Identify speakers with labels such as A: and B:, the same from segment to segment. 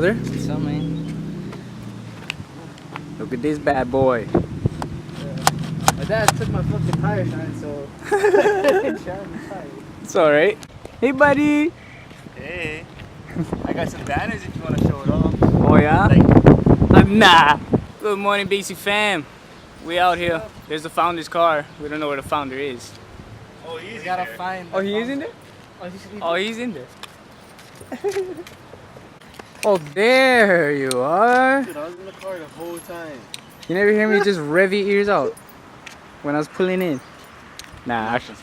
A: brother?
B: What's up, man?
A: Look at this bad boy.
B: My dad took my fucking tire shine, so
A: It's alright. Hey, buddy.
C: Hey, I got some banners if you want to show it off.
A: Oh, yeah? Nah. Good morning, Basic Fam. We out here. There's the founder's car. We don't know where the founder is.
C: Oh, he's
B: gotta find.
A: Oh, he is in there?
B: Oh,
A: he's in there. Oh, there you are.
C: Dude, I was in the car the whole time.
A: You never hear me just rev your ears out when I was pulling in? Nah, actually.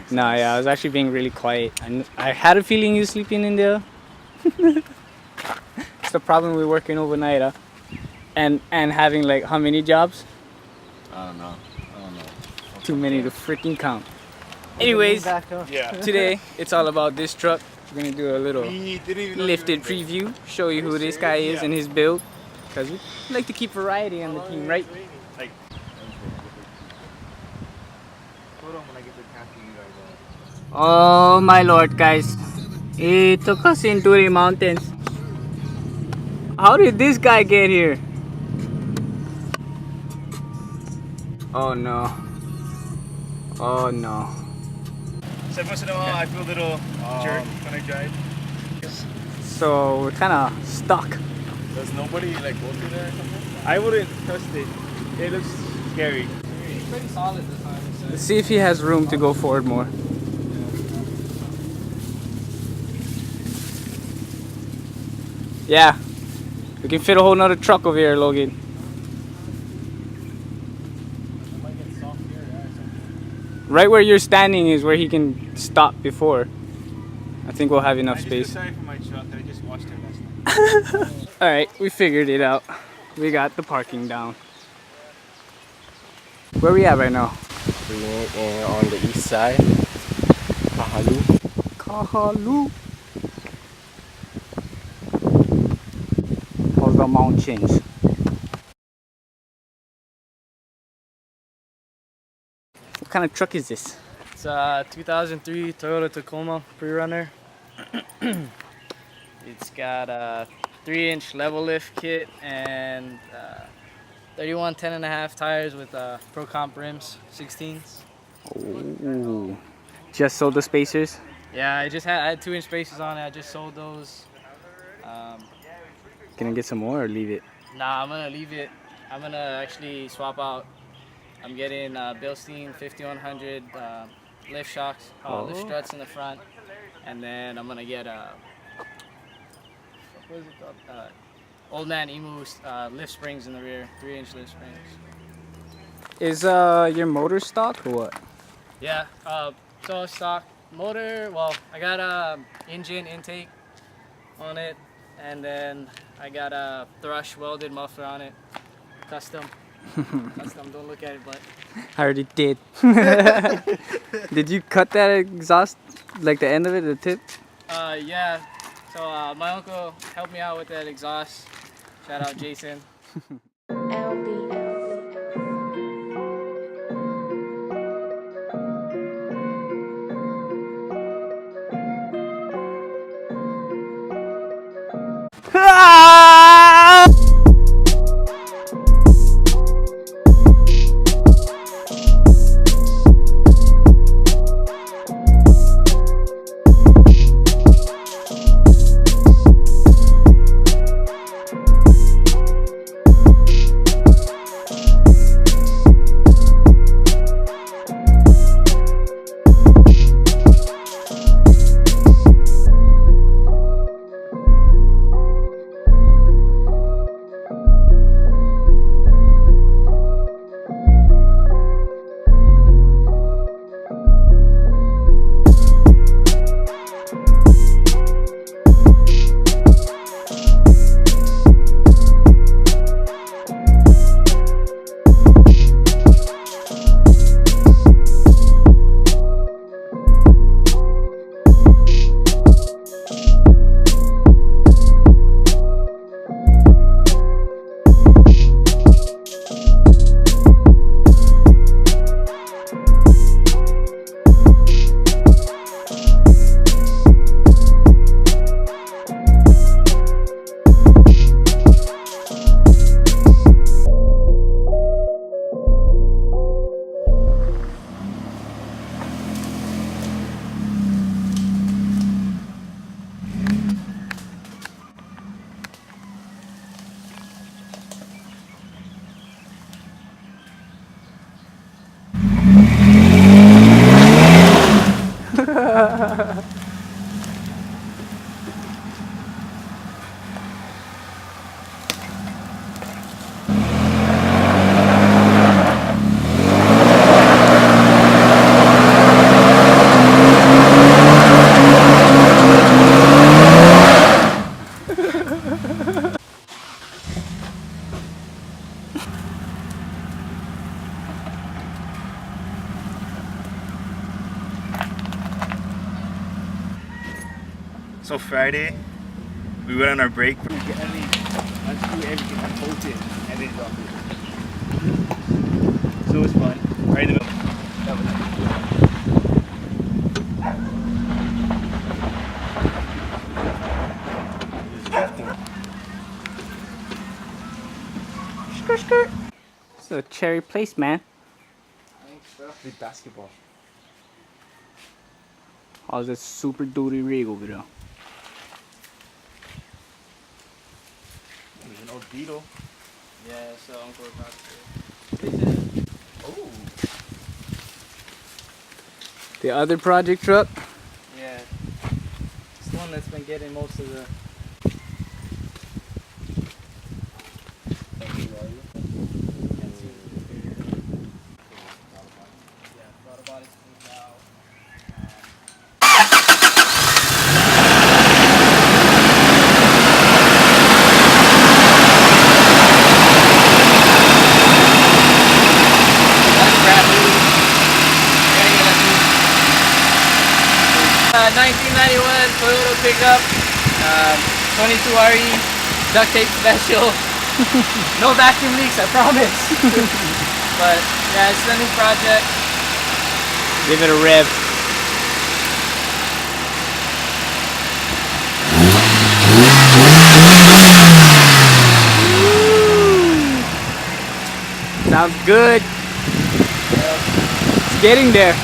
A: Nah, yeah, I was actually being really quiet. I had a feeling you were sleeping in there. It's the problem with working overnight, huh? And having like how many jobs?
C: I don't know.
A: Too many to freaking count. Anyways, today it's all about this truck. We're gonna do a little lifted preview, show you who this guy is and his build, because we like to keep variety on the team, right? Oh my lord, guys, he took us into the mountains. How did this guy get here? Oh no. Oh no.
C: So once in a while I feel a little jerk when I drive.
A: So we're kind of stuck.
C: Does nobody like go through there or something? I wouldn't trust it. It looks scary.
B: It's pretty solid this time. So.
A: Let's see if he has room to go forward more. Yeah, we can fit a whole nother truck over here, Logan. Right where you're standing is where he can stop before. I think we'll have enough space.
C: Sorry for my truck that I just washed it last night.
A: Alright, we figured it out. We got the parking down. Where we at right now?
C: We're on the east side. Kahalu.
A: Kahalu. How's the mountains? What kind of truck is this?
B: It's a 2003 Toyota Tacoma pre-runner. It's got a 3-inch level lift kit and 31 10.5 tires with Pro Comp rims, 16s.
A: Ooh. Just sold the spacers?
B: Yeah, I had 2-inch spacers on it. I just sold those.
A: Gonna get some more or leave it?
B: Nah, I'm gonna leave it. I'm gonna actually swap out. I'm getting Bilstein 5100 lift shocks, lift struts in the front, and then I'm gonna get what is it called? Old Man Emu lift springs in the rear, 3-inch lift springs.
A: Is your motor stock or what?
B: Yeah, so stock motor. Well, I got a engine intake on it, and then I got a thrush welded muffler on it, custom. Custom, don't look at it, but
A: I already did. Did you cut that exhaust, like the end of it, the tip?
B: Yeah. So my uncle helped me out with that exhaust. Shout out Jason.
C: So Friday, we went on our break. Unscrew everything and bolt it and then drop it. So it was fun. Right in the middle. That was nice.
A: Skirt, skirt. It's a cherry place, man.
C: Thanks, bro. The basketball.
A: How's this super duty rig over there?
C: There's an old Beetle.
B: Yeah, so Uncle talked to.
C: Oh.
A: The other project truck.
B: Yeah. It's the one that's been getting most of the. Toyota pickup, 22 RE, duct tape special. No vacuum leaks, I promise. But yeah, it's a new project.
A: Give it a rev. Sounds good. It's getting there.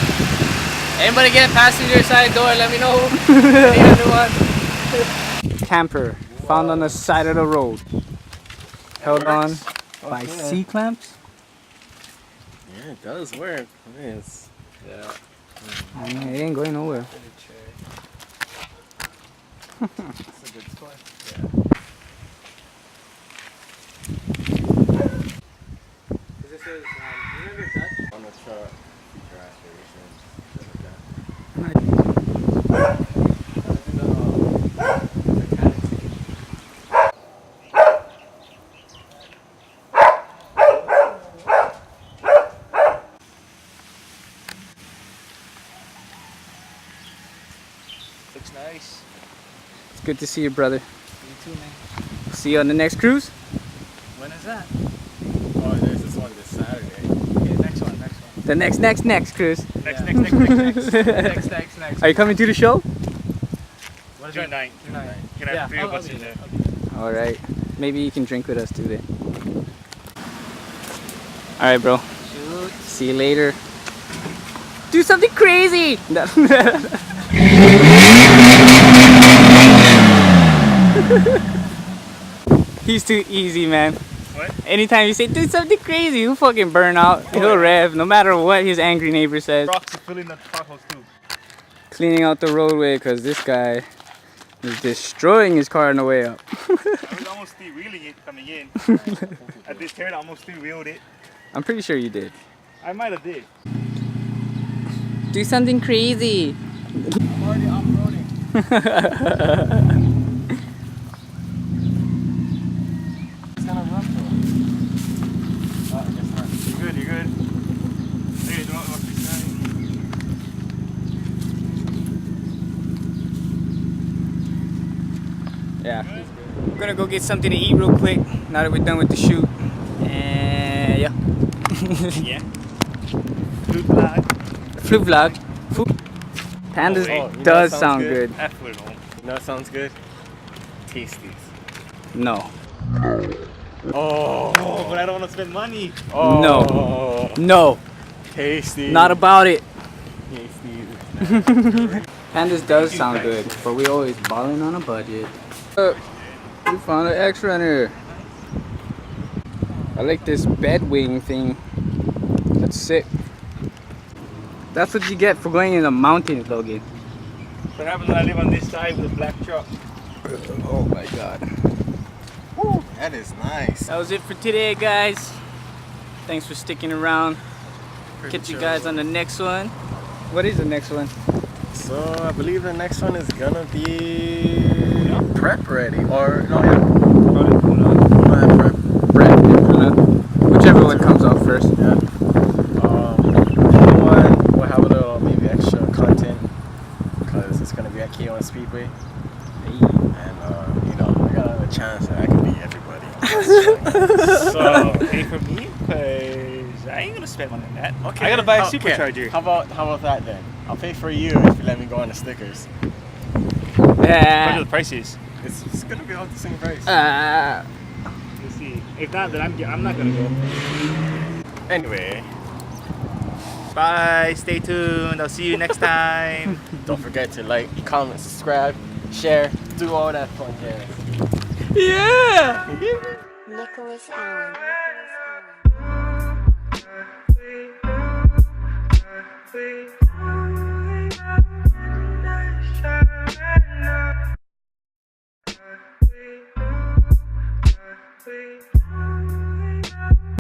B: Anybody get passenger side door, let me know. I need a new one.
A: Camper found on the side of the road. Held on by C-clamps.
C: Yeah, it does work. It is. Yeah.
A: I mean, it ain't going nowhere.
C: It's a good toy. Yeah.
B: This is, you remember Dutch?
C: On the truck, future aspirations, stuff like that.
B: Looks nice.
A: It's good to see you, brother.
B: You too, man.
A: See you on the next cruise.
B: When is that?
C: Oh, there's this one this Saturday.
B: Okay, next one.
A: The next cruise.
C: Next.
B: Next.
A: Are you coming to the show?
B: What is
C: June
B: that?
C: 9th.
B: June 9th.
C: Can I have 3 of
B: I'll
C: us
B: be
C: in there?
B: Okay.
A: All right. Maybe you can drink with us today. All right, bro.
B: Shoot.
A: See you later. Do something crazy. He's too easy, man.
C: What?
A: Anytime you say do something crazy, he'll fucking burn out. He'll rev, no matter what his angry neighbor says.
C: Rocks are filling the potholes too.
A: Cleaning out the roadway because this guy is destroying his car on the way up.
C: I was almost three-wheeling it coming in. At this turn, I almost three-wheeled it.
A: I'm pretty sure you did.
C: I might have did.
A: Do something crazy.
B: I'm already off-roading. It's kind of rough though. I guess not.
C: You're good. Hey, don't look beside.
A: Yeah. We're gonna go get something to eat real quick now that we're done with the shoot. And yeah.
C: Yeah. Food vlog.
A: Flip vlog. Pandas does sound good.
C: F-word home. You know what sounds good? Tasties.
A: No.
C: Oh, but I don't want to spend money.
A: Oh. No. No.
C: Tasty.
A: Not about it.
C: Tasty.
A: Pandas does sound good, but we always balling on a budget. We found an X runner. I like this bed wing thing. That's sick. That's what you get for going in the mountains, Logan.
C: What happens when I live on this side with a black truck?
A: Oh my god.
C: Woo, that is nice.
A: That was it for today, guys. Thanks for sticking around. Catch you guys on the next one. What is the next one?
C: So I believe the next one is gonna be prep ready, or no, yeah,
A: Prep. Whichever one comes out first.
C: Yeah. Other one we'll have a little maybe extra content because it's gonna be at K1 Speedway. So pay for me, cause I ain't gonna spend money on that. Okay. I gotta buy a supercharger.
D: How about that then? I'll pay for you if you let me go on the stickers.
C: What are the prices?
D: It's gonna be all the same price.
C: Let's see. If not, then I'm not gonna go.
D: Anyway,
C: bye. Stay tuned. I'll see you next time.
D: don't forget to like, comment, subscribe, share, do all that fun jazz.
A: Yeah!
E: Nicholas Allen.
F: We